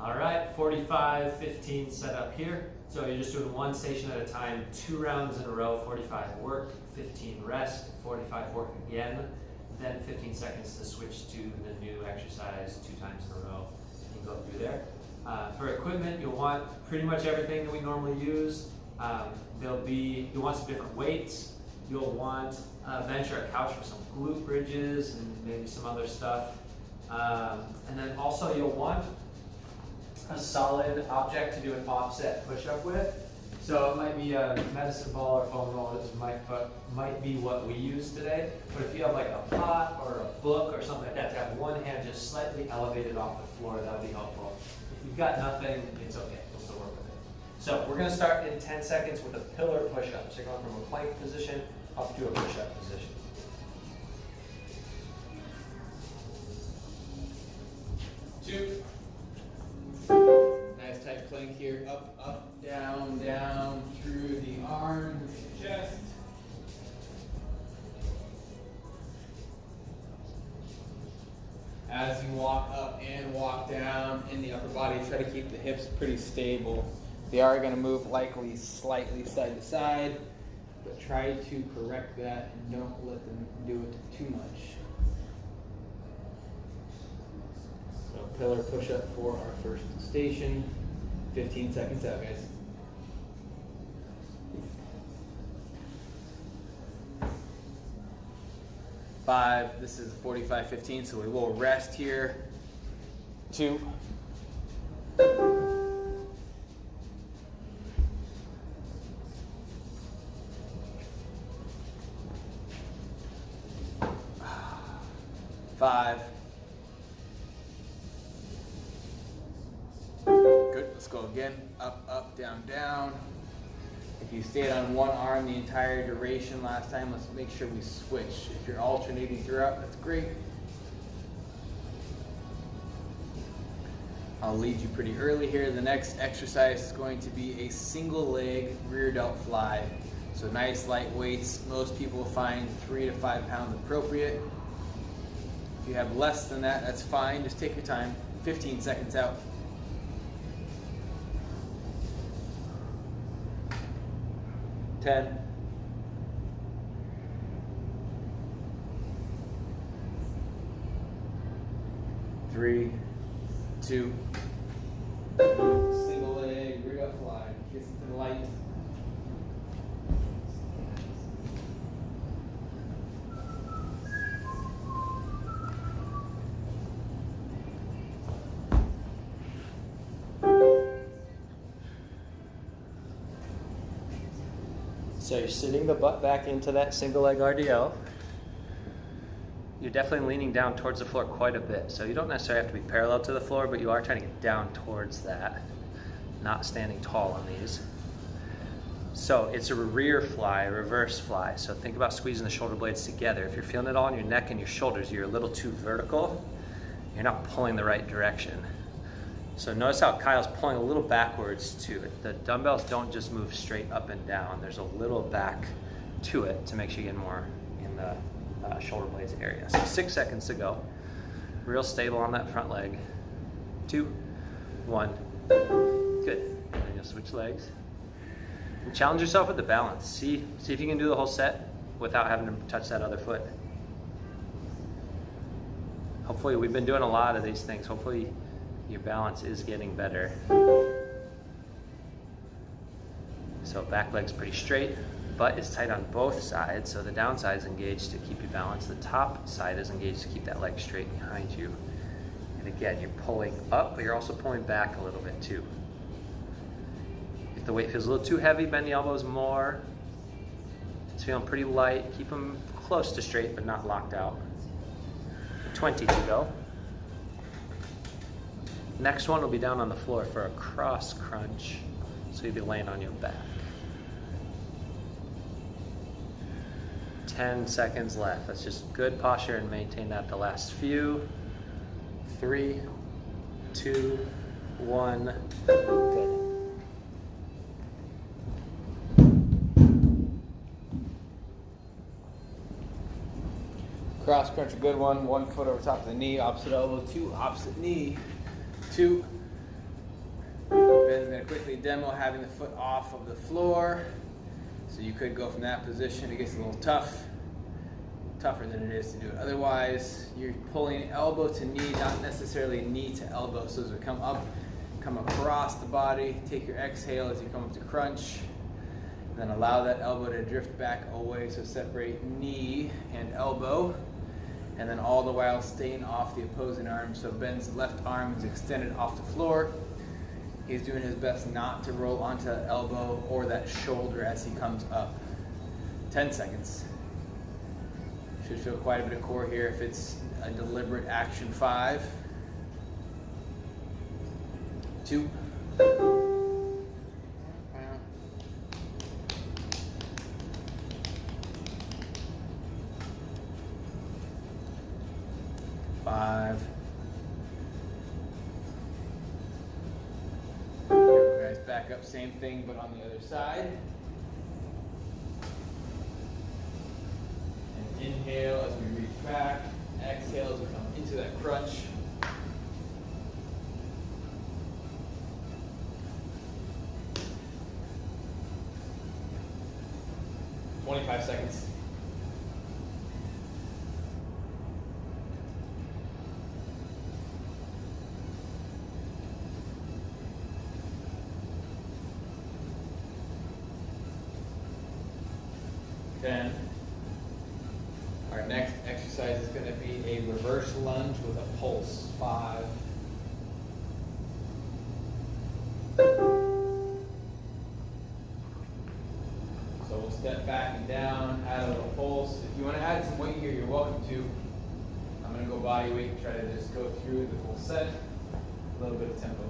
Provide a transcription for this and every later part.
All right, 45, 15 set up here. So you're just doing one station at a time, 2 rounds in a row, 45 work, 15 rest, 45 work again, then 15 seconds to switch to the new exercise 2 times in a row. You can go through there. For equipment, you'll want pretty much everything that we normally use. You'll want some different weights. You'll want a bench or a couch for some glute bridges and maybe some other stuff. And then also you'll want a solid object to do an offset push-up with. So it might be a medicine ball or foam roll, might be what we use today. But if you have like a pot or a book or something like that, to have one hand just slightly elevated off the floor, that would be helpful. If you've got nothing, it's okay, we'll still work with it. So we're gonna start in 10 seconds with a pillar push-up. So you're going from a plank position up to a push-up position. 2. Nice tight plank here. Up, up, down, down, through the arms, chest. As you walk up and walk down in the upper body, try to keep the hips pretty stable. They are going to move likely slightly side to side, but try to correct that and don't let them do it too much. So pillar push up for our first station. 15 seconds out, guys. Five. This is 45-15, so we will rest here. 2. 5. Good, let's go again. Up, up, down, down. If you stayed on one arm the entire duration last time, let's make sure we switch. If you're alternating throughout, that's great. I'll lead you pretty early here. The next exercise is going to be a single leg rear delt fly. So nice light weights. Most people find 3 to 5 pounds appropriate. If you have less than that, that's fine. Just take your time. 15 seconds out. 10. 3, 2. Single leg, rear delt fly. Get something light. So you're sitting the butt back into that single leg RDL. You're definitely leaning down towards the floor quite a bit. So you don't necessarily have to be parallel to the floor, but you are trying to get down towards that, not standing tall on these. So it's a rear fly, a reverse fly. So think about squeezing the shoulder blades together. If you're feeling it all in your neck and your shoulders, you're a little too vertical. You're not pulling the right direction. So notice how Kyle's pulling a little backwards to it. The dumbbells don't just move straight up and down. There's a little back to it to make sure you get more in the shoulder blades area. So 6 seconds to go. Real stable on that front leg. 2, 1. Good. And you'll switch legs. And challenge yourself with the balance. See if you can do the whole set without having to touch that other foot. Hopefully, we've been doing a lot of these things. Hopefully, your balance is getting better. So back leg's pretty straight, butt is tight on both sides, so the downside is engaged to keep you balanced. The top side is engaged to keep that leg straight behind you. And again, you're pulling up, but you're also pulling back a little bit too. If the weight feels a little too heavy, bend the elbows more. If it's feeling pretty light, keep them close to straight, but not locked out. 20 to go. Next one will be down on the floor for a cross crunch. So you'll be laying on your back. 10 seconds left. That's just good posture and maintain that the last few. 3, 2, 1. Good. Cross crunch, a good one. 1 foot over top of the knee, opposite elbow, 2, opposite knee. 2, Ben's gonna quickly demo having the foot off of the floor. So you could go from that position. It gets a little tougher than it is to do it otherwise. You're pulling elbow to knee, not necessarily knee to elbow. So as we come up, come across the body, take your exhale as you come up to crunch. Then allow that elbow to drift back away, so separate knee and elbow. And then all the while staying off the opposing arm. So Ben's left arm is extended off the floor. He's doing his best not to roll onto that elbow or that shoulder as he comes up. 10 seconds. Should feel quite a bit of core here if it's a deliberate action. 5, 2, 5. Guys, back up, same thing, but on the other side. And inhale as we reach back. Exhale as we come into that crunch. "25 seconds. Then our next exercise is going to be a reverse lunge with a pulse. 5. So we'll step back and down, add a little pulse. If you want to add some weight here, you're welcome to. I'm going to go body weight and try to just go through the full set. A little bit of tempo.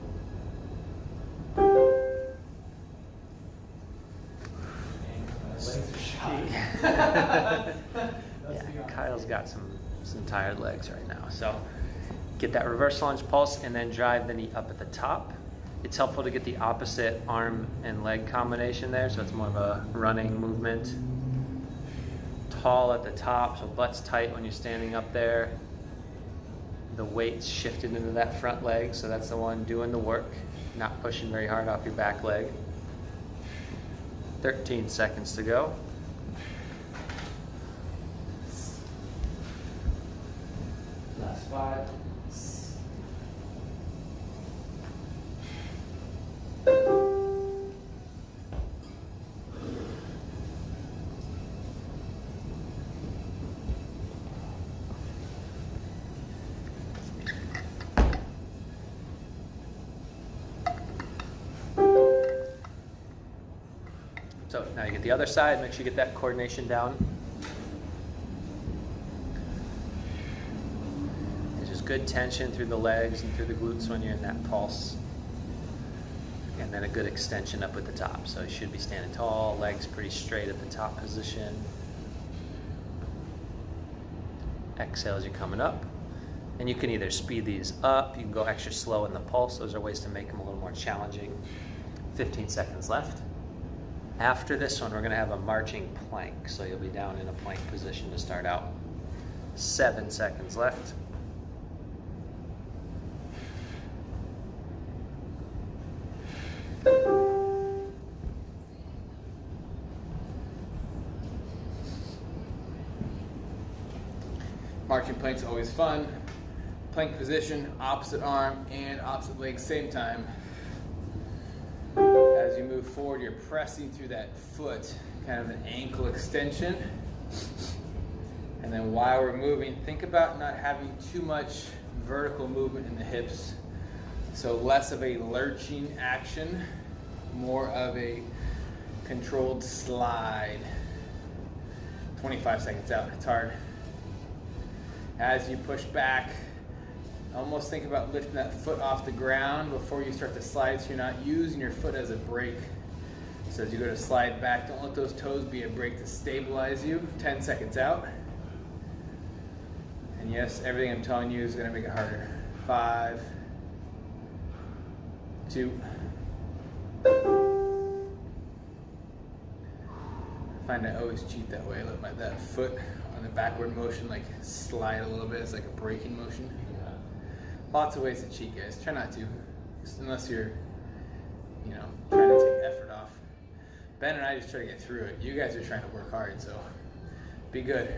Legs are shot. Yeah, Kyle's got some tired legs right now. So get that reverse lunge pulse and then drive the knee up at the top. It's helpful to get the opposite arm and leg combination there, so it's more of a running movement. Tall at the top, so butt's tight when you're standing up there. The weight's shifted into that front leg, so that's the one doing the work, not pushing very hard off your back leg. 13 seconds to go. Last 5. So now you get the other side, make sure you get that coordination down. There's just good tension through the legs and through the glutes when you're in that pulse. And then a good extension up at the top. So you should be standing tall, legs pretty straight at the top position. Exhale as you're coming up. And you can either speed these up, you can go extra slow in the pulse. Those are ways to make them a little more challenging. 15 seconds left. After this one, we're going to have a marching plank. So you'll be down in a plank position to start out. 7 seconds left. Marching plank's always fun. Plank position, opposite arm and opposite leg same time. As you move forward, you're pressing through that foot, kind of an ankle extension. And then while we're moving, think about not having too much vertical movement in the hips. So less of a lurching action, more of a controlled slide. 25 seconds out, it's hard. As you push back, almost think about lifting that foot off the ground before you start to slide, so you're not using your foot as a brake. So as you go to slide back, don't let those toes be a brake to stabilize you. 10 seconds out. And yes, everything I'm telling you is going to make it harder. 5, 2. I find I always cheat that way. I let that foot on the backward motion like slide a little bit. It's like a braking motion. Lots of ways to cheat, guys. Try not to, unless you're you know, trying to take effort off. Ben and I just try to get through it. You guys are trying to work hard, so be good.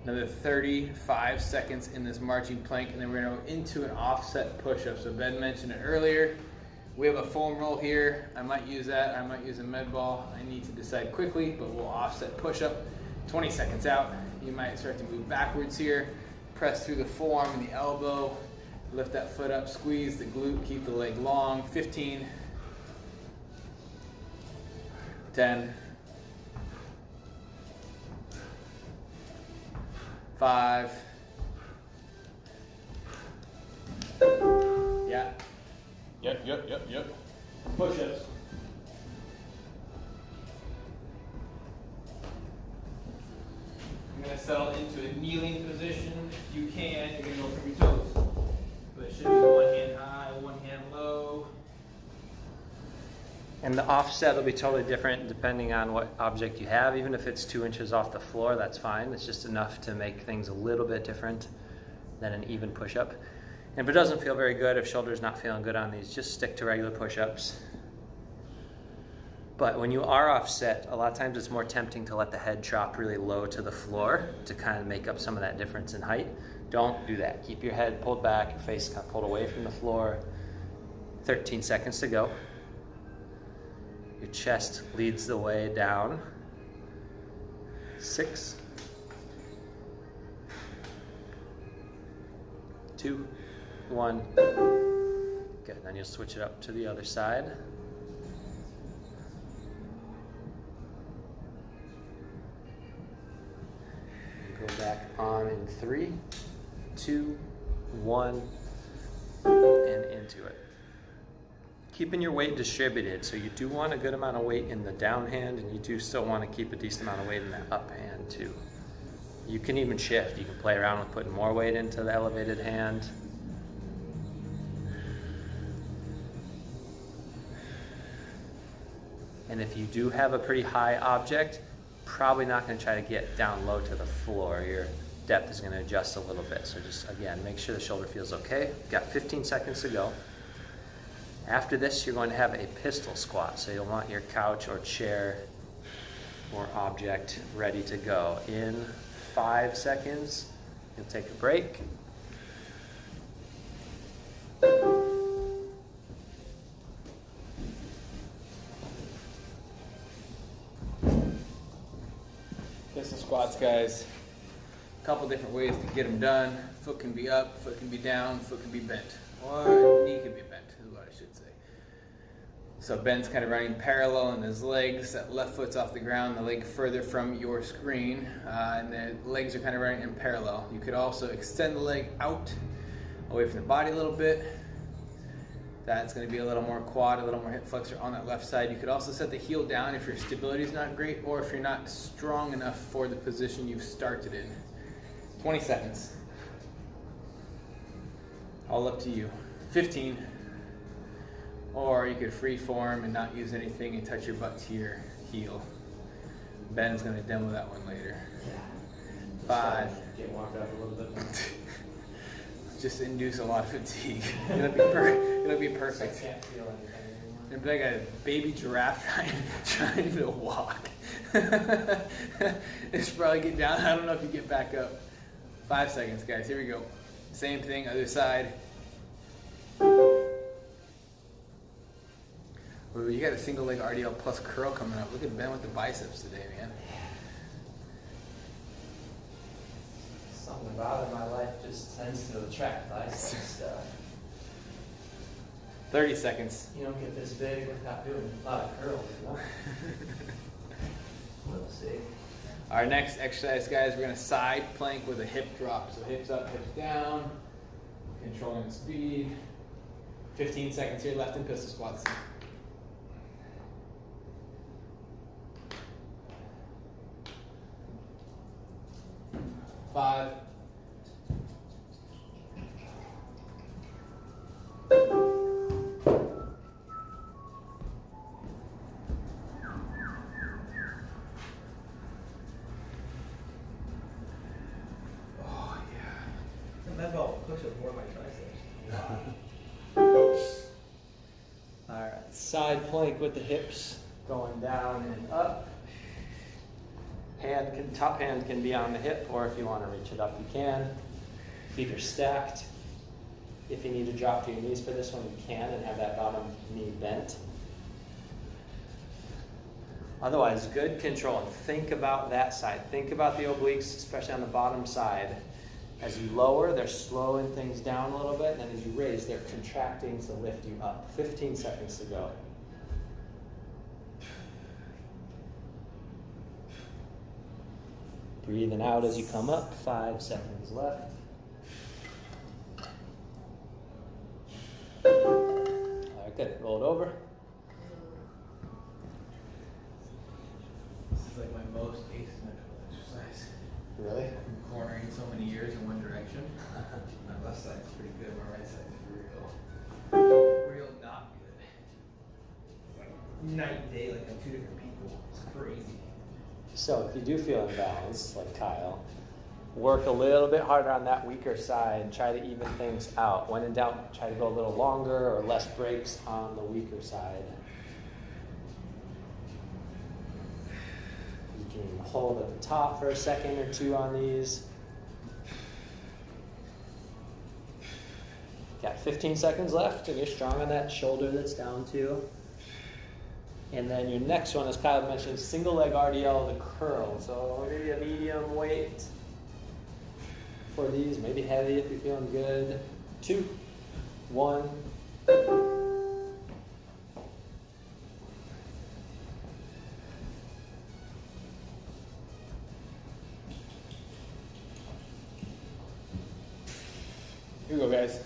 Another 35 seconds in this marching plank, and then we're gonna go into an offset push-up. So Ben mentioned it earlier. We have a foam roll here. I might use that. I might use a med ball. I need to decide quickly, but we'll offset push-up. 20 seconds out. You might start to move backwards here. Press through the forearm and the elbow. Lift that foot up, squeeze the glute, keep the leg long. 15, 10, 5, yeah, yep. Push-ups. I'm gonna settle into a kneeling position. If you can, you're gonna go from your toes. But it should be one hand high, one hand low. And the offset will be totally different depending on what object you have. Even if it's 2 inches off the floor, that's fine. It's just enough to make things a little bit different than an even push-up. And if it doesn't feel very good, if shoulder's not feeling good on these, just stick to regular push-ups. But when you are offset, a lot of times it's more tempting to let the head drop really low to the floor to kind of make up some of that difference in height. Don't do that. Keep your head pulled back, your face kind of pulled away from the floor. 13 seconds to go. Your chest leads the way down. 6, 2, 1. Good, then you'll switch it up to the other side. And go back on in 3, 2, 1, and into it. Keeping your weight distributed, so you do want a good amount of weight in the down hand, and you do still want to keep a decent amount of weight in the up hand too. You can even shift. You can play around with putting more weight into the elevated hand. And if you do have a pretty high object, probably not going to try to get down low to the floor. Your depth is going to adjust a little bit. So just, again, make sure the shoulder feels okay. You've got 15 seconds to go. After this, you're going to have a pistol squat. So you'll want your couch or chair or object ready to go. In 5 seconds, you'll take a break. Pistol squats, guys. A couple different ways to get them done. Foot can be up, foot can be down, foot can be bent. Or knee can be bent, is what I should say. So Ben's kind of running parallel in his legs. That left foot's off the ground, the leg further from your screen. And the legs are kind of running in parallel. You could also extend the leg out, away from the body a little bit. That's going to be a little more quad, a little more hip flexor on that left side. You could also set the heel down if your stability is not great or if you're not strong enough for the position you've started in. 20 seconds. All up to you. 15. Or you could free form and not use anything and touch your butt to your heel. Ben's going to demo that one later. 5. Get walked up a little bit. Just induce a lot of fatigue. It'll be perfect. I can't feel anything anymore. It'll be like a baby giraffe trying to walk. Just probably get down. I don't know if you get back up. 5 seconds, guys. Here we go. Same thing, other side. Ooh, you got a single leg RDL plus curl coming up. Look at Ben with the biceps today, man. Something about it, my life just tends to attract bicep stuff. 30 seconds. You don't get this big without doing a lot of curls, you know? We'll see. Our next exercise, guys, we're going to side plank with a hip drop. So hips up, hips down, controlling the speed. 15 seconds here left in pistol squats. 5. 'Cause Sometimes I'll push it more my triceps. All right, side plank with the hips going down and up. Top hand can be on the hip, or if you want to reach it up, you can. Feet are stacked. If you need to drop to your knees for this one, you can, and have that bottom knee bent. Otherwise, good control. And think about that side. Think about the obliques, especially on the bottom side. As you lower, they're slowing things down a little bit, and then as you raise, they're contracting to lift you up. 15 seconds to go. Breathing out as you come up. 5 seconds left. All right, good. Roll it over. This is like my most asymmetrical exercise. Really? I've been cornering so many years in one direction. My left side's pretty good, my right side's real not good. It's like night and day, like I'm two different people. It's crazy. So if you do feel imbalanced, like Kyle, work a little bit harder on that weaker side. Try to even things out. When in doubt, try to go a little longer or less breaks on the weaker side. You can hold at the top for a second or two on these. Got 15 seconds left, and you're strong on that shoulder that's down too. And then your next one, as Kyle mentioned, single leg RDL, the curl. So maybe a medium weight for these, maybe heavy if you're feeling good. 2, 1. Here we go, guys.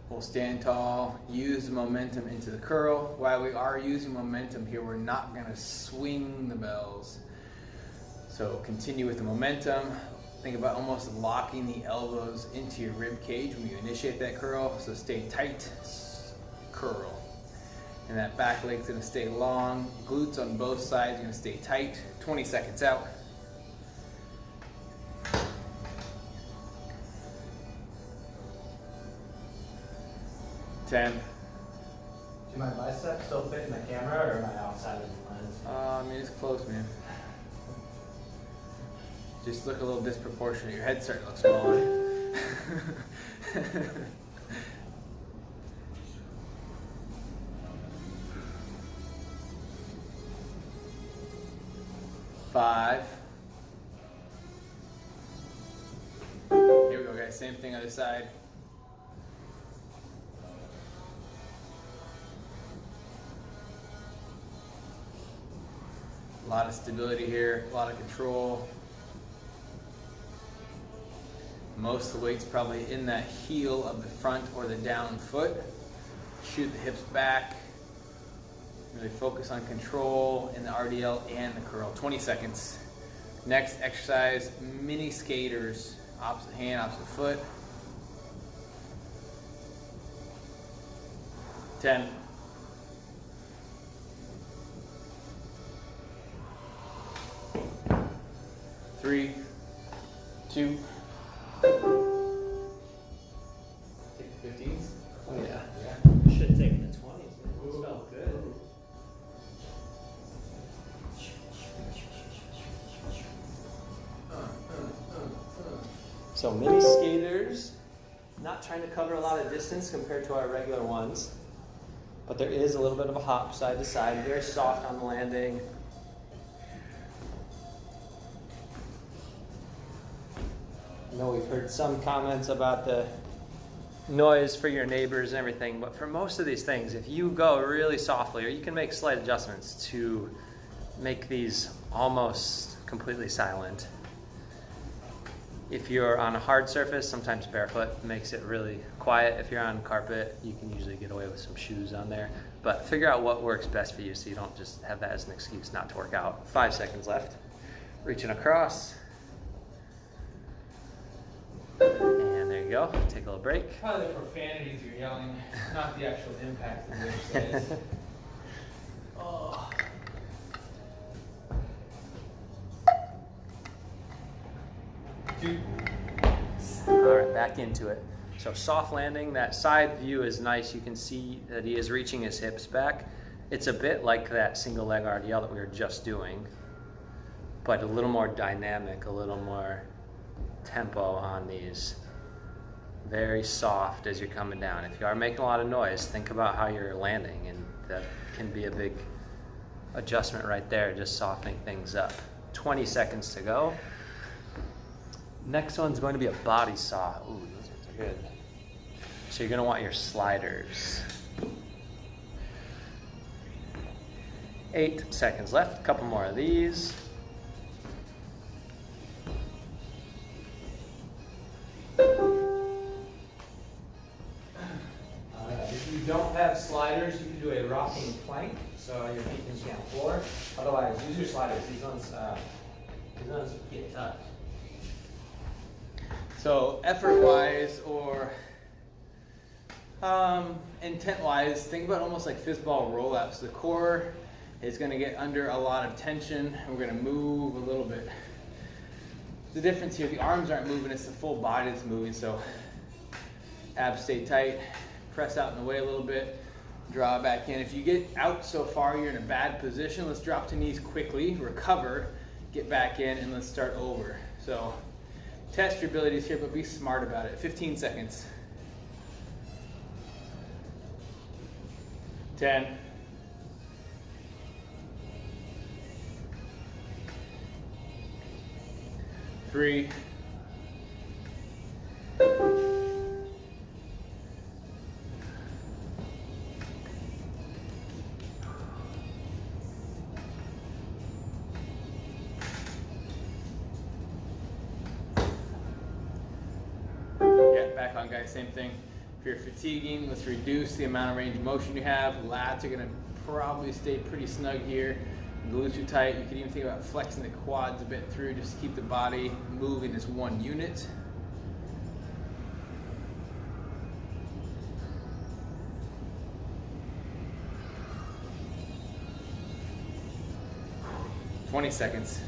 We'll stand tall, use the momentum into the curl. While we are using momentum here, we're not going to swing the bells. So continue with the momentum. Think about almost locking the elbows into your rib cage when you initiate that curl. So stay tight, curl. And that back leg's going to stay long. Glutes on both sides are going to stay tight. 20 seconds out. 10. Do my biceps still fit in the camera, or am I outside of the lens? I mean, it's close, man. Just look a little disproportionate. Your head's starting to look smaller. 5. Here we go, guys. Same thing other side. A lot of stability here, a lot of control. Most of the weight's probably in that heel of the front or the down foot. Shoot the hips back. Really focus on control in the RDL and the curl. 20 seconds. Next exercise, mini skaters. Opposite hand, opposite foot. 10. 3, 2. Take the 15s. Oh yeah. Yeah. Should have taken the 20s, man. This felt good. So mini skaters, not trying to cover a lot of distance compared to our regular ones, but there is a little bit of a hop side to side, very soft on the landing. I know we've heard some comments about the noise for your neighbors and everything, but for most of these things, if you go really softly, or you can make slight adjustments to make these almost completely silent. If you're on a hard surface, sometimes barefoot makes it really quiet. If you're on carpet, you can usually get away with some shoes on there. But figure out what works best for you so you don't just have that as an excuse not to work out. 5 seconds left. Reaching across. And there you go. Take a little break. Probably the profanities you're yelling, not the actual impact of the exercise. Oh. All right, back into it. So soft landing, that side view is nice. You can see that he is reaching his hips back. It's a bit like that single leg RDL that we were just doing, but a little more dynamic, a little more tempo on these. Very soft as you're coming down. If you are making a lot of noise, think about how you're landing, and that can be a big adjustment right there, just softening things up. 20 seconds to go. Next one's going to be a body saw. Ooh, those ones are good. So you're gonna want your sliders. 8 seconds left, a couple more of these. If you don't have sliders, you can do a rocking plank, so your feet can stay on the floor. Otherwise, use your sliders. These ones get tough. So effort-wise or intent-wise, think about almost like fistball roll-ups. The core is going to get under a lot of tension, and we're going to move a little bit. The difference here, the arms aren't moving, it's the full body that's moving, so abs stay tight, press out and away a little bit, draw back in. If you get out so far, you're in a bad position, let's drop to knees quickly, recover, get back in, and let's start over. So test your abilities here, but be smart about it. 15 seconds. 10. 3. 2. Back on, guys, same thing. If you're fatiguing, let's reduce the amount of range of motion you have. Lats are gonna probably stay pretty snug here. Glutes are tight. You can even think about flexing the quads a bit through just to keep the body moving as one unit. "20 seconds.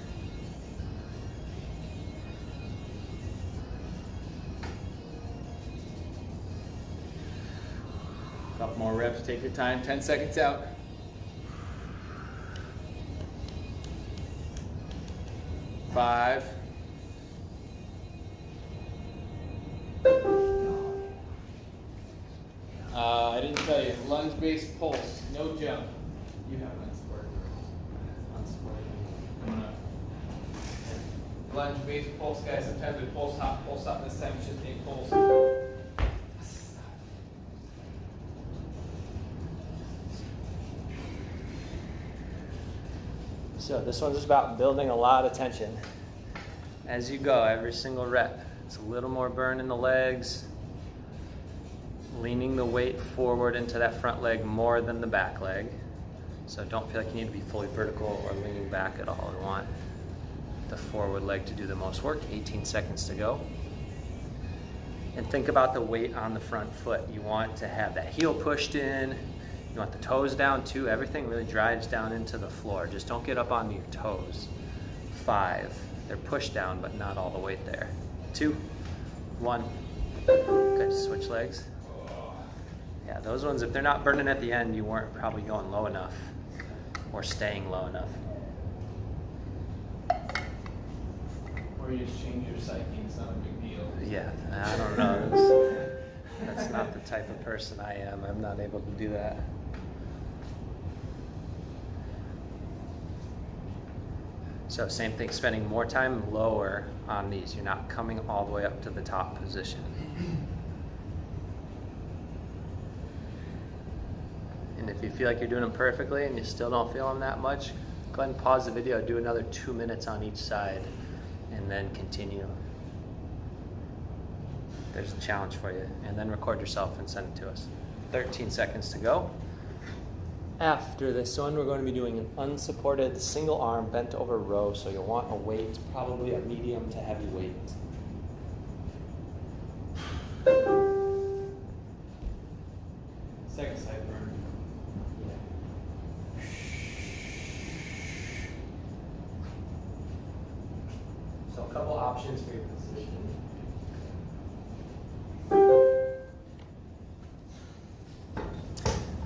Couple more reps, take your time, 10 seconds out. 5. I didn't tell you, lunge-based pulse, no jump. You have unsport. Coming up. Lunge-based pulse, guys, sometimes we pulse hop, this time it's just a pulse. So this one's just about building a lot of tension as you go, every single rep. It's a little more burn in the legs, leaning the weight forward into that front leg more than the back leg. So don't feel like you need to be fully vertical or leaning back at all. We want the forward leg to do the most work. 18 seconds to go. And think about the weight on the front foot. You want to have that heel pushed in. You want the toes down too. Everything really drives down into the floor. Just don't get up onto your toes. 5. They're pushed down, but not all the weight there. 2, 1. Good, switch legs. Yeah, those ones, if they're not burning at the end, you weren't probably going low enough or staying low enough. Or you just change your psyche, it's not a big deal. Yeah, I don't know. That's not the type of person I am. I'm not able to do that. So same thing, spending more time lower on these. You're not coming all the way up to the top position. And if you feel like you're doing them perfectly and you still don't feel them that much, go ahead and pause the video, do another 2 minutes on each side, and then continue. There's a challenge for you. And then record yourself and send it to us. 13 seconds to go. After this one, we're going to be doing an unsupported single arm bent over row. So you'll want a weight, probably a medium to heavy weight. Second side burn. So couple options for your position.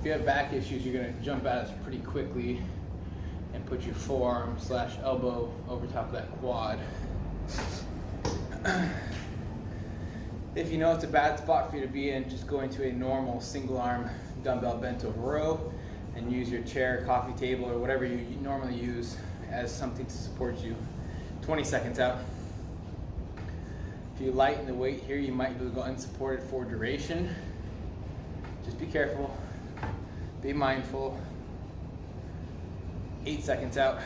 If you have back issues, you're going to jump at us pretty quickly and put your forearm / elbow over top of that quad. If you know it's a bad spot for you to be in, just go into a normal single arm dumbbell bent over row and use your chair, coffee table, or whatever you normally use as something to support you. 20 seconds out. If you lighten the weight here, you might be able to go unsupported for duration. Just be careful. Be mindful. 8 seconds out.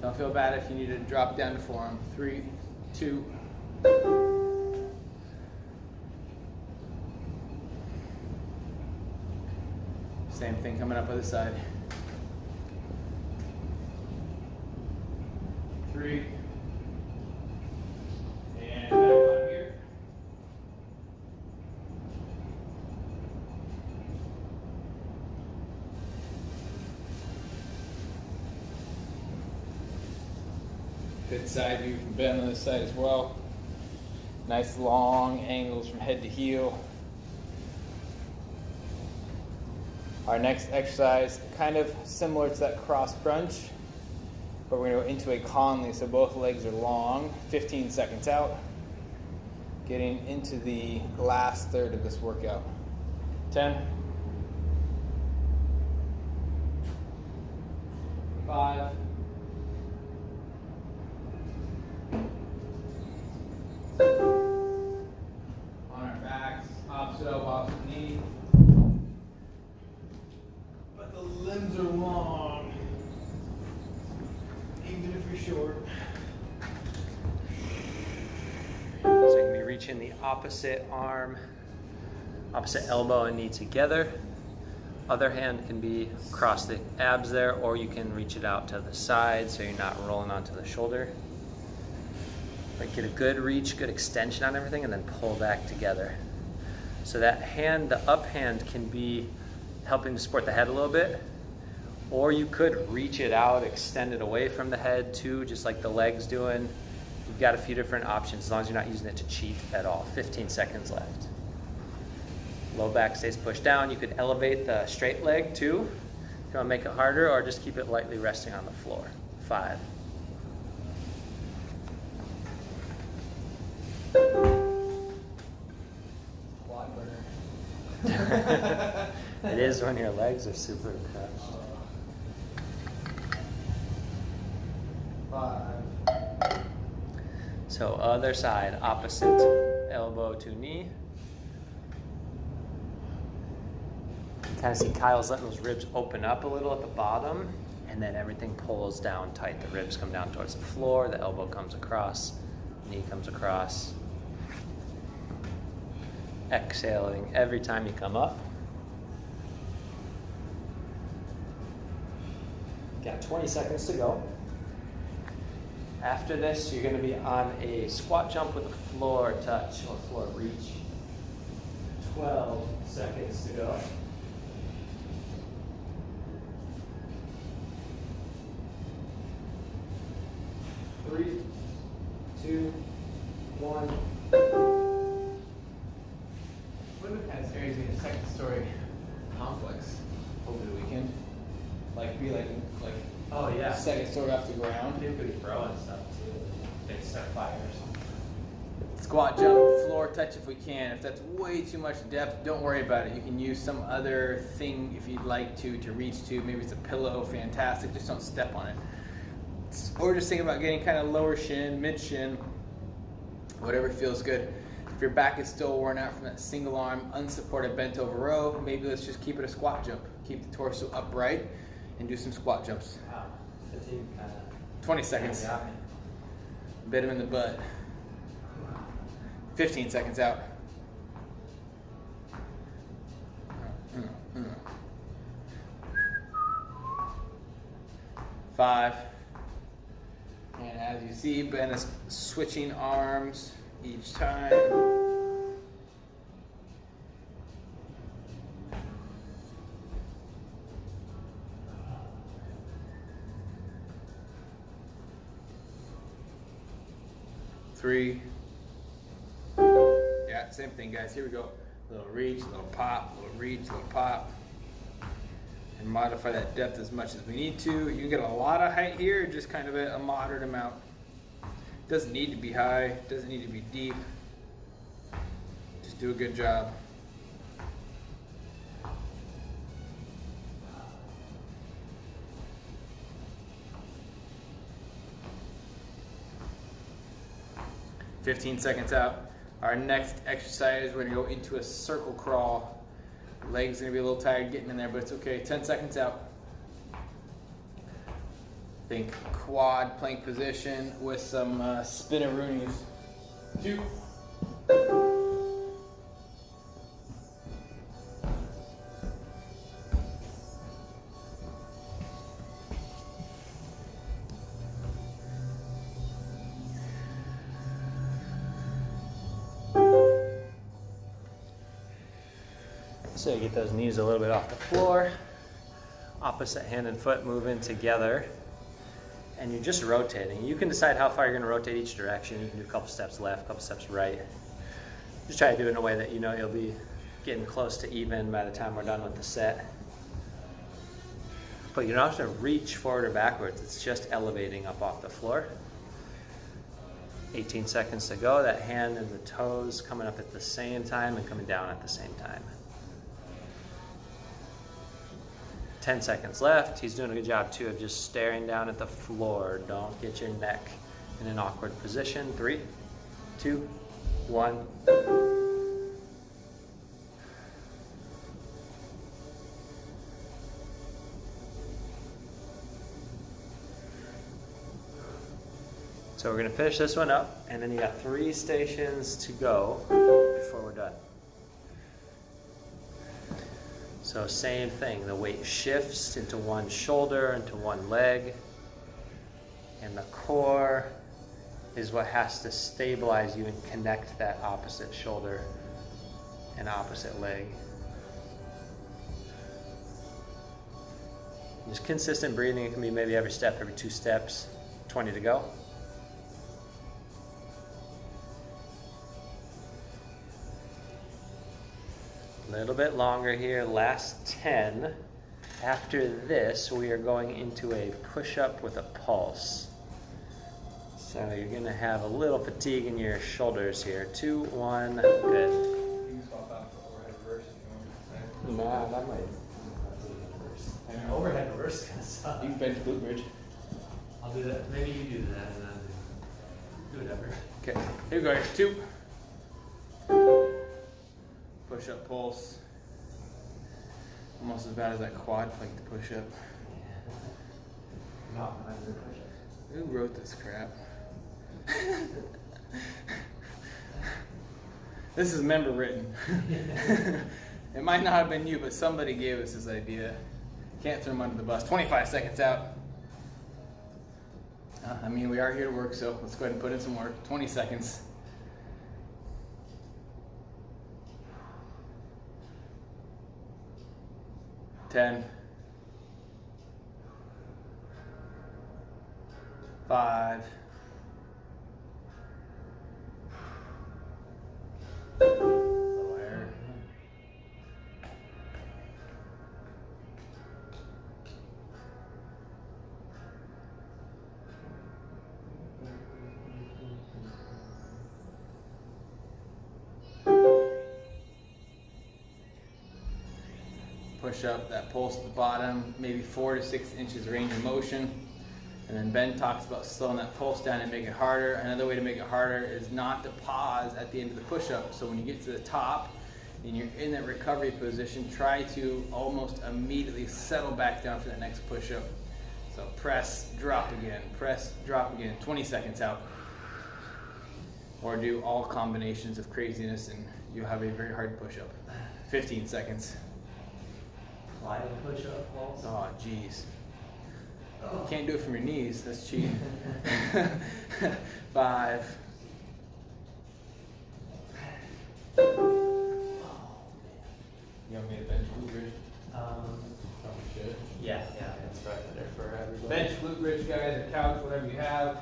Don't feel bad if you need to drop down to forearm. 3, 2. Same thing coming up other side. 3. And back on here. Good side view from Ben on this side as well. Nice long angles from head to heel. Our next exercise, kind of similar to that cross crunch, but we're going to go into a Conley, so both legs are long. 15 seconds out. Getting into the last third of this workout. 10. 5. 4. On our backs, opposite elbow, opposite knee. But the limbs are long, even if you're short. So you can be reaching the opposite arm, opposite elbow and knee together. Other hand can be across the abs there, or you can reach it out to the side so you're not rolling onto the shoulder. Like get a good reach, good extension on everything, and then pull back together. So that hand, the up hand, can be helping to support the head a little bit, or you could reach it out, extend it away from the head too, just like the legs doing. You've got a few different options as long as you're not using it to cheat at all. 15 seconds left. Low back stays pushed down. You could elevate the straight leg too if you want to make it harder, or just keep it lightly resting on the floor. 5. Quad burner. It is when your legs are super crushed. 5. So other side, opposite elbow to knee. Kind of see Kyle's letting those ribs open up a little at the bottom, and then everything pulls down tight. The ribs come down towards the floor, the elbow comes across, knee comes across. Exhaling every time you come up. Got 20 seconds to go. After this, you're going to be on a squat jump with a floor touch or floor reach. 12 seconds to go. 3, 2, 1. Would have been kind of scary to be in a second story complex over the weekend. Like be like Oh yeah. second story off the ground. People could be throwing stuff too. They set fire or something. Squat jump, floor touch if we can. If that's way too much depth, don't worry about it. You can use some other thing if you'd like to reach to. Maybe it's a pillow, fantastic. Just don't step on it. Or just think about getting kind of lower shin, mid shin, whatever feels good. If your back is still worn out from that single arm, unsupported bent over row, maybe let's just keep it a squat jump. Keep the torso upright and do some squat jumps. Wow. 15 kind of. 20 seconds. Bit him in the butt. 15 seconds out. 5. And as you see, Ben is switching arms each time. 3. Yeah, same thing, guys. Here we go. Little reach, little pop, little reach, little pop. And modify that depth as much as we need to. You can get a lot of height here, just kind of a moderate amount. Doesn't need to be high, doesn't need to be deep. Just do a good job. "15 seconds out. Our next exercise, we're gonna go into a circle crawl. Legs gonna be a little tired getting in there, but it's okay. 10 seconds out. Think quad plank position with some spinneroonies. 2. So you get those knees a little bit off the floor. Opposite hand and foot moving together. And you're just rotating. You can decide how far you're going to rotate each direction. You can do a couple steps left, a couple steps right. Just try to do it in a way that you know you'll be getting close to even by the time we're done with the set. But you don't have to reach forward or backwards. It's just elevating up off the floor. 18 seconds to go. That hand and the toes coming up at the same time and coming down at the same time. 10 seconds left. He's doing a good job too of just staring down at the floor. Don't get your neck in an awkward position. 3, 2, 1. So we're gonna finish this one up, and then you got 3 stations to go before we're done. So same thing, the weight shifts into one shoulder, into one leg, and the core is what has to stabilize you and connect that opposite shoulder and opposite leg. Just consistent breathing. It can be maybe every step, every 2 steps. 20 to go. A little bit longer here, last 10. After this, we are going into a push-up with a pulse. So you're gonna have a little fatigue in your shoulders here. 2, 1, good. You can swap out for overhead reverse if you want. Nah, that might. Overhead reverse kind of suck. You can bench glute bridge. I'll do that. Maybe you do that and then do whatever. Okay, here we go. 2. Push up pulse. Almost as bad as that quad plank to push up. No, I'm not gonna push Who wrote this crap? This is member written. It might not have been you, but somebody gave us this idea. Can't throw them under the bus. 25 seconds out. I mean, we are here to work, so let's go ahead and put in some work. 20 seconds. 10. 5. Little air. Push up that pulse at the bottom, maybe 4 to 6 inches range of motion. And then Ben talks about slowing that pulse down and make it harder. Another way to make it harder is not to pause at the end of the push-up. So when you get to the top and you're in that recovery position, try to almost immediately settle back down for that next push-up. So press, drop again, press, drop again, 20 seconds out. Or do all combinations of craziness and you'll have a very hard push-up. 15 seconds. Sliding push-up pulse. Oh, jeez. You can't do it from your knees. That's cheating. 5. You want me to bench glute bridge? Probably should. Yeah, it's probably better for everybody. Bench glute bridge, guys, or couch, whatever you have.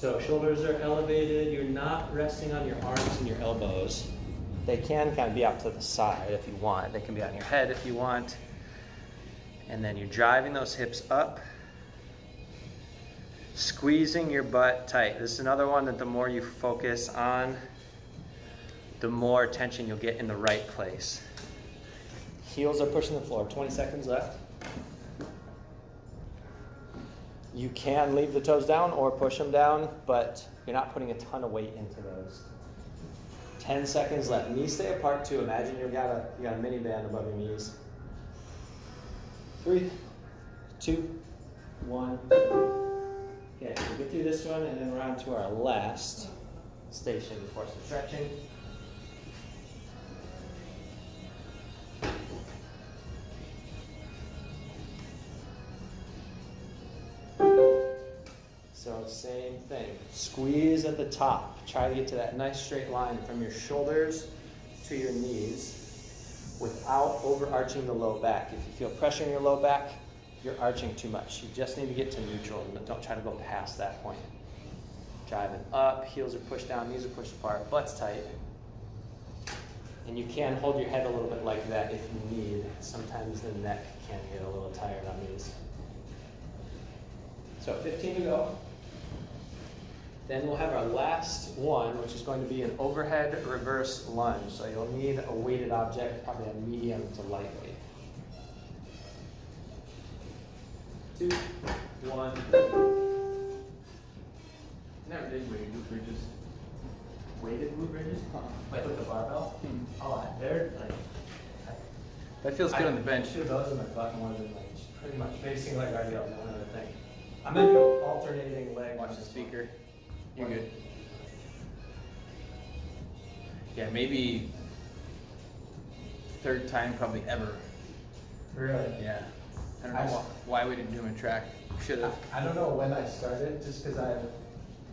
So shoulders are elevated. You're not resting on your arms and your elbows. They can kind of be out to the side if you want. They can be on your head if you want. And then you're driving those hips up, squeezing your butt tight. This is another one that the more you focus on, the more tension you'll get in the right place. Heels are pushing the floor. 20 seconds left. You can leave the toes down or push them down, but you're not putting a ton of weight into those. 10 seconds left. Knees stay apart too. Imagine you got a mini band above your knees. 3, 2, 1. Okay, we'll get through this one and then we're on to our last station before some stretching. So same thing, squeeze at the top. Try to get to that nice straight line from your shoulders to your knees without overarching the low back. If you feel pressure in your low back, you're arching too much. You just need to get to neutral and don't try to go past that point. Driving up, heels are pushed down, knees are pushed apart, butt's tight. And you can hold your head a little bit like that if you need. Sometimes the neck can get a little tired on these. So 15 to go. Then we'll have our last one, which is going to be an overhead reverse lunge. So you'll need a weighted object, probably a medium to lightweight. 2, 1. Never did weighted glute bridges. Weighted glute bridges? Like with the barbell? Oh, they're like... That feels good on the bench. Two of those in my butt more than like pretty much maybe single leg RDL, no other thing. I'm gonna do alternating leg. Watch the speaker. You're good. Yeah, maybe third time probably ever. Really? Yeah. I don't know why we didn't do them in track. Should have. I don't know when I started, just because I've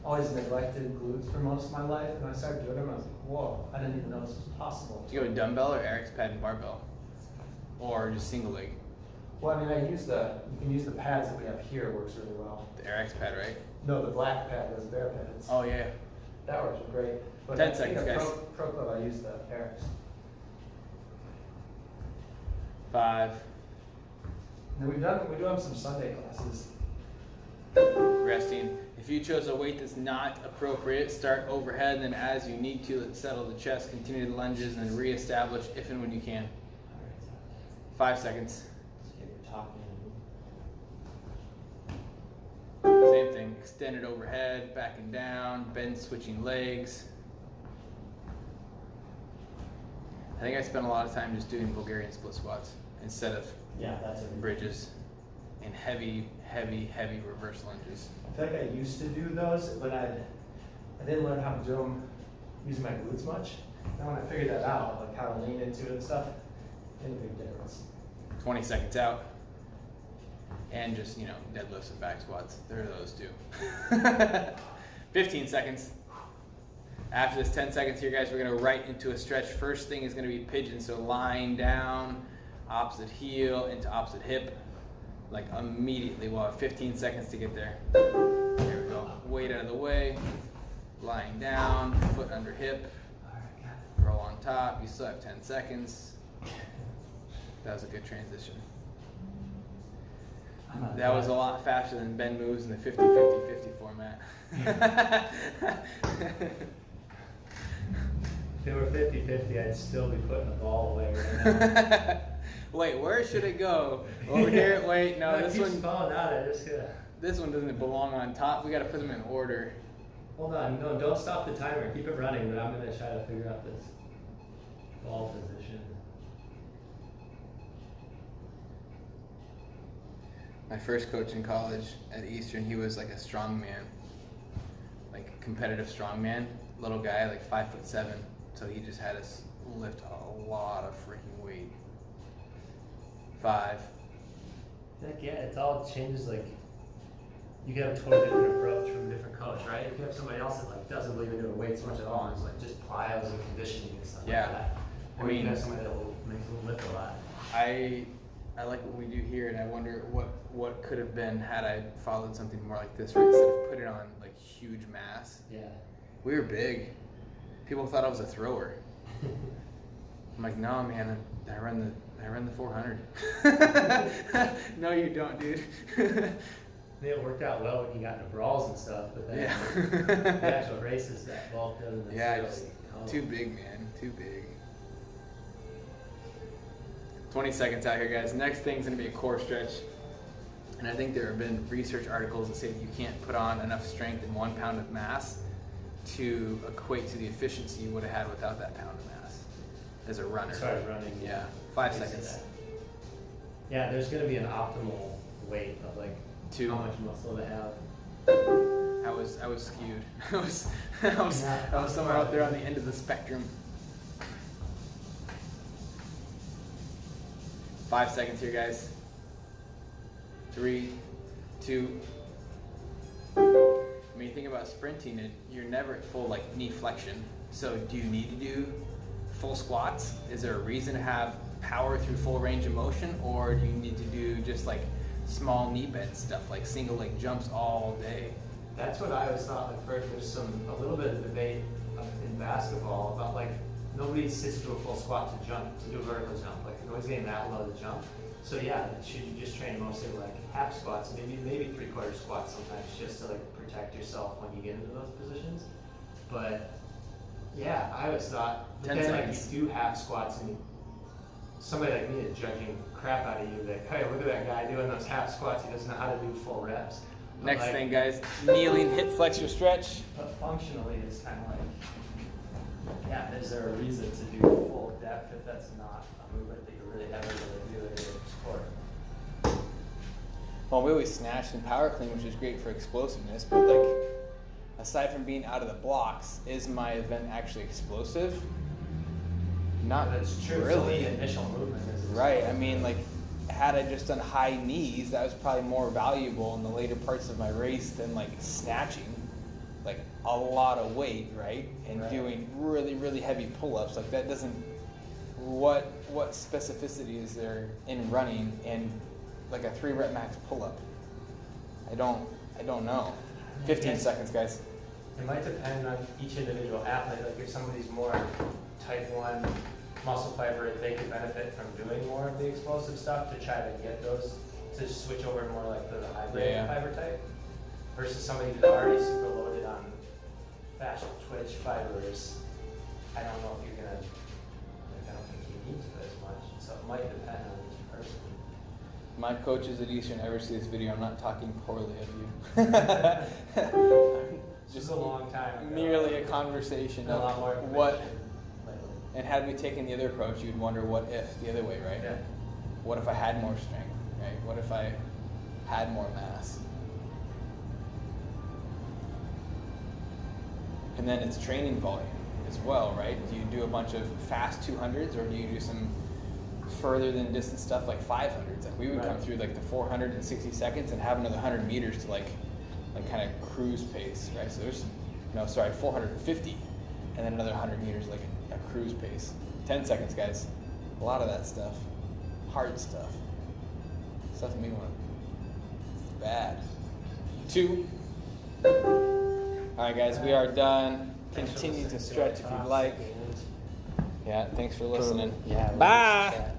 always neglected glutes for most of my life, and I started doing them, I was like, whoa, I didn't even know this was possible. Do you go with dumbbell or Eric's pad and barbell? Or just single leg? Well, I mean, you can use the pads that we have here, it works really well. The Eric's pad, right? No, the black pad, those bare pads. Oh, yeah. That works great. But 10 seconds, guys. Pro Club, I use the Eric's. 5. And we do have some Sunday classes. Resting. If you chose a weight that's not appropriate, start overhead, and then as you need to, settle the chest, continue the lunges, and then reestablish if and when you can. 5 seconds. Get your top in. Same thing, extended overhead, backing down, bend switching legs. I think I spent a lot of time just doing Bulgarian split squats instead of That's bridges and heavy reverse lunges. I feel like I used to do those, but I didn't learn how to do them using my glutes much. And when I figured that out, like how to lean into it and stuff, made a big difference. 20 seconds out. And just, deadlifts and back squats. There are those too. 15 seconds. After this 10 seconds here, guys, we're going to right into a stretch. First thing is going to be pigeon. So lying down, opposite heel into opposite hip. Like immediately. We'll have 15 seconds to get there. There we go. Weight out of the way. Lying down, foot under hip. Roll on top. You still have 10 seconds. That was a good transition. That was a lot faster than Ben moves in the 50-50-50 format. If it were 50-50, I'd still be putting the ball away right now. Wait, where should it go? Over here? Wait, no, this one. Falling out. I just gotta. This one doesn't belong on top. We got to put them in order. Hold on. No, don't stop the timer. Keep it running. But I'm gonna try to figure out this ball position. My first coach in college at Eastern, he was like a strongman, like competitive strongman, little guy, like 5'7". So he just had us lift a lot of freaking weight. 5. Heck yeah, it all changes. Like you can have a totally different approach from a different coach, right? If you have somebody else that like doesn't believe in doing weights much at all, and it's like just plyos and conditioning and stuff Yeah. like that. Or I mean, you can have somebody that will make them lift a lot. I I like what we do here, and I wonder what could have been had I followed something more like this, right? Instead of putting on like huge mass. Yeah. We were big. People thought I was a thrower. I'm like, no, man, I run the 400. No, you don't, dude. It worked out well when you got into brawls and stuff, but then Yeah. the actual races that bulked up. Yeah, just too big, man. Too big. 20 seconds out here, guys. Next thing's gonna be a core stretch. And I think there have been research articles that say that you can't put on enough strength in 1 pound of mass to equate to the efficiency you would have had without that pound of mass as a runner. As far as running, Yeah, 5 I see seconds. that. Yeah, there's going to be an optimal weight of like 2. how much muscle to have. I was skewed. I was somewhere out there on the end of the spectrum. 5 seconds here, guys. 3, 2. When you think about sprinting, you're never at full like knee flexion. So do you need to do full squats? Is there a reason to have power through full range of motion, or do you need to do just like small knee bend stuff like single leg jumps all day? That's what I always thought at first. There's a little bit of debate in basketball about like nobody sits to a full squat to jump, to do a vertical jump. Like nobody's getting that low to jump. So yeah, should you just train mostly like half squats, maybe 3/4 squats sometimes, just to like protect yourself when you get into those positions. But yeah, I always thought, but 10 then seconds. like you do half squats and somebody like me is judging crap out of you, like, hey, look at that guy doing those half squats, he doesn't know how to do full reps. But Next like, thing, guys, kneeling hip flexor stretch. but functionally, it's kind of like, yeah, is there a reason to do full depth if that's not a movement that you're really ever going to do in your sport? Well, we always snatch and power clean, which is great for explosiveness, but like, aside from being out of the blocks, is my event actually explosive? Not That's true. really. It's only the initial movement is Right, I mean, like, had I just done high knees, that was probably more valuable in the later parts of my race than like snatching, like a lot of weight, right? And Right. doing really, really heavy pull-ups. Like that doesn't, what specificity is there in running and like a 3 rep max pull-up? I don't know. 15 seconds, guys. It might depend on each individual athlete. Like if somebody's more type 1 muscle fiber, they could benefit from doing more of the explosive stuff to try to get those to switch over more like the hybrid fiber type, versus somebody who's already super loaded on fast twitch fibers. I don't know if you're gonna, like, I don't think you need to as much. So it might depend on each person. My coaches at Eastern ever see this video, I'm not talking poorly of you. Just a long time ago. Merely a conversation A lot of more what, information lately. and had we taken the other approach, you'd wonder what if, the other way, right? Yeah. What if I had more strength, right? What if I had more mass? And then it's training volume as well, right? Do you do a bunch of fast 200s, or do you do some further than distance stuff like 500s? Like we would come Right. through like the 400 in 60 seconds and have another 100 meters to like kind of cruise pace, right? So there's, 450, and then another 100 meters like a cruise pace. 10 seconds, guys. A lot of that stuff, hard stuff, stuff that we want. It's bad. 2. All right, guys, we are done. Continue to stretch if you'd like. Yeah, thanks for listening. Yeah. Bye.